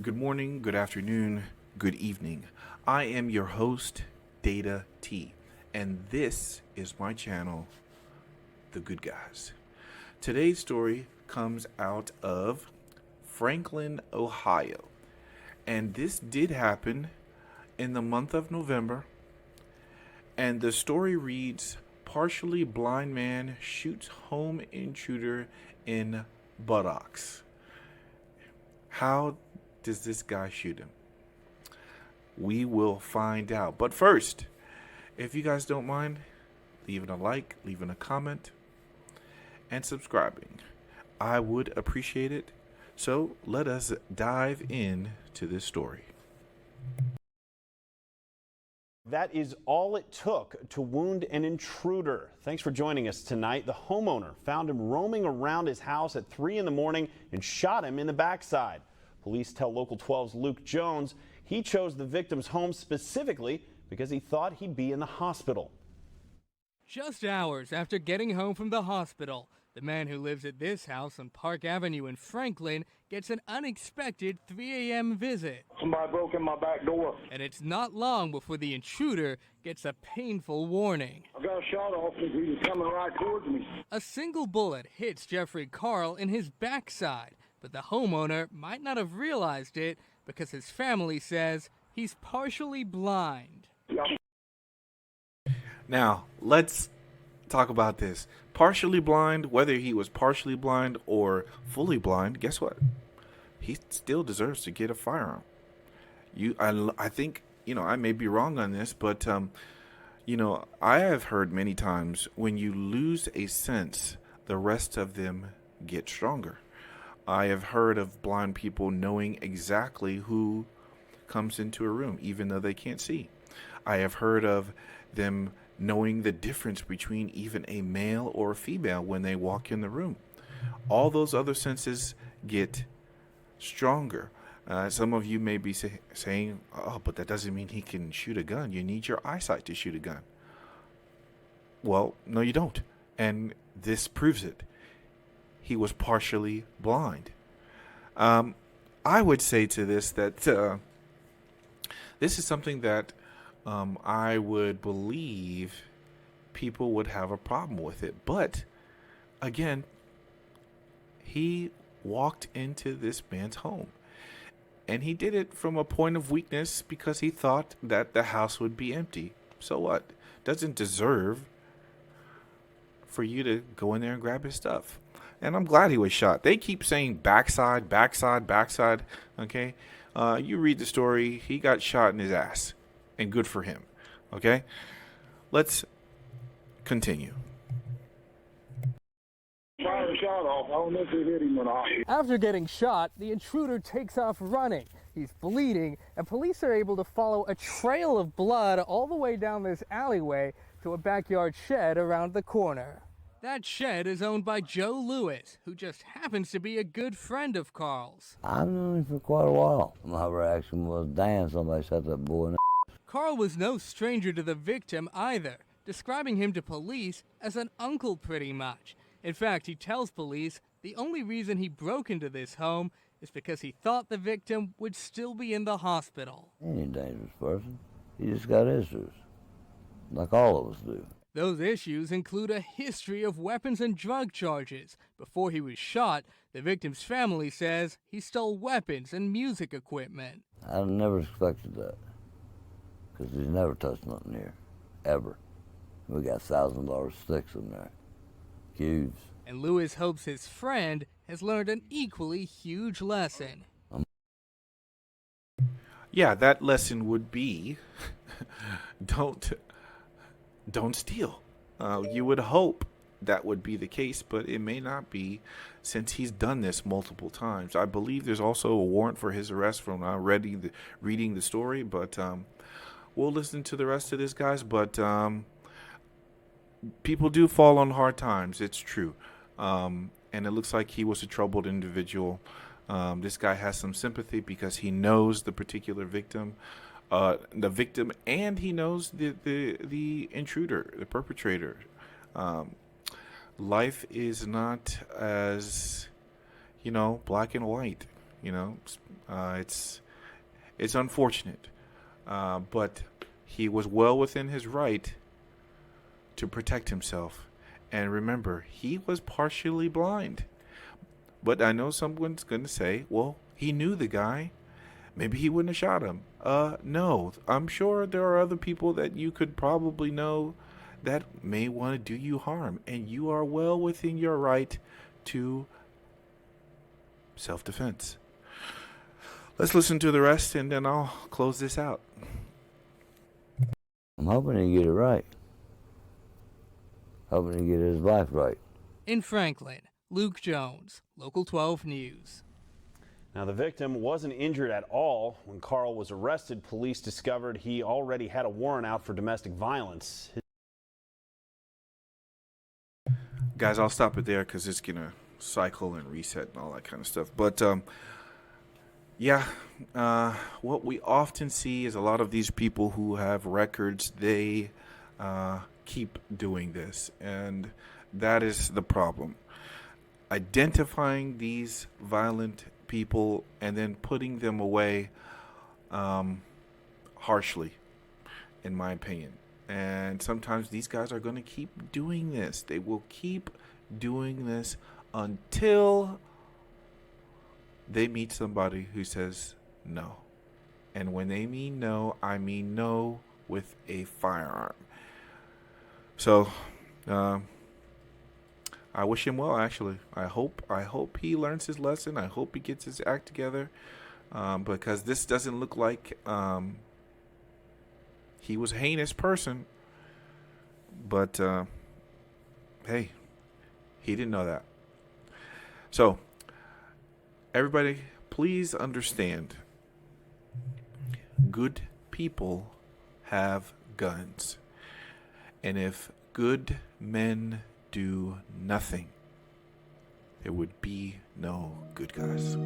Good morning, good afternoon, good evening. I am your host, Data T, and this is my channel, The Good Guys. Today's story comes out of Franklin, Ohio, and this did happen in the month of November. And the story reads, partially blind man shoots home intruder in buttocks. How does this guy shoot him? We will find out. But first, if you guys don't mind, leaving a like, leaving a comment, and subscribing, I would appreciate it. So let us dive in to this story. That is all it took to wound an intruder. Thanks for joining us tonight. The homeowner found him roaming around his house at 3 in the morning and shot him in the backside. Police tell Local 12's Luke Jones he chose the victim's home specifically because he thought he'd be in the hospital. Just hours after getting home from the hospital, the man who lives at this house on Park Avenue in Franklin gets an unexpected 3 a.m. visit. Somebody broke in my back door. And it's not long before the intruder gets a painful warning. I got a shot off as he was coming right towards me. A single bullet hits Jeffrey Carl in his backside, but the homeowner might not have realized it because his family says he's partially blind. Now, let's talk about this. Partially blind, whether he was partially blind or fully blind, guess what? He still deserves to get a firearm. I think, I may be wrong on this, but, I have heard many times when you lose a sense, the rest of them get stronger. I have heard of blind people knowing exactly who comes into a room, even though they can't see. I have heard of them knowing the difference between even a male or a female when they walk in the room. All those other senses get stronger. Some of you may be saying, oh, but that doesn't mean he can shoot a gun. You need your eyesight to shoot a gun. Well, no, you don't. And this proves it. He was partially blind. I would say to this that this is something that I would believe people would have a problem with it. But again, he walked into this man's home, and he did it from a point of weakness because he thought that the house would be empty. So what? Doesn't deserve for you to go in there and grab his stuff. And I'm glad he was shot. They keep saying backside, backside, backside. Okay? You read the story. He got shot in his ass. And good for him. Okay? Let's continue. Fired a shot off. I don't know if it hit him or not. After getting shot, the intruder takes off running. He's bleeding, and police are able to follow a trail of blood all the way down this alleyway to a backyard shed around the corner. That shed is owned by Joe Lewis, who just happens to be a good friend of Carl's. I've known him for quite a while. My reaction was, damn, somebody shot that boy in the Carl was no stranger to the victim either, describing him to police as an uncle pretty much. In fact, he tells police the only reason he broke into this home is because he thought the victim would still be in the hospital. He ain't a dangerous person. He just got issues, like all of us do. Those issues include a history of weapons and drug charges. Before he was shot, the victim's family says he stole weapons and music equipment. I never expected that, because he's never touched nothing here, ever. We got $1,000 sticks in there, cubes. And Lewis hopes his friend has learned an equally huge lesson. Yeah, that lesson would be don't steal. You would hope that would be the case, but it may not be, since he's done this multiple times. I believe there's also a warrant for his arrest from reading the story, but we'll listen to the rest of this, guys. But people do fall on hard times. It's true. And it looks like he was a troubled individual. This guy has some sympathy because he knows the particular victim. And he knows the intruder, the perpetrator. Life is not as, black and white. You know, it's unfortunate, but he was well within his right to protect himself. And remember, he was partially blind. But I know someone's going to say, well, he knew the guy. Maybe he wouldn't have shot him. No, I'm sure there are other people that you could probably know that may want to do you harm. And you are well within your right to self-defense. Let's listen to the rest and then I'll close this out. I'm hoping he get it right. Hoping he get his life right. In Franklin, Luke Jones, Local 12 News. Now, the victim wasn't injured at all. When Carl was arrested, police discovered he already had a warrant out for domestic violence. Guys, I'll stop it there because it's going to cycle and reset and all that kind of stuff. But, what we often see is a lot of these people who have records, they keep doing this. And that is the problem. Identifying these violent people and then putting them away harshly, in my opinion. And sometimes these guys are going to keep doing this. They will keep doing this until they meet somebody who says no. And when they mean no, I mean no with a firearm. So, I wish him well, actually. I hope he learns his lesson. I hope he gets his act together, because this doesn't look like he was a heinous person. But, hey, he didn't know that. So, everybody, please understand, good people have guns. And if good men do nothing, there would be no good guys.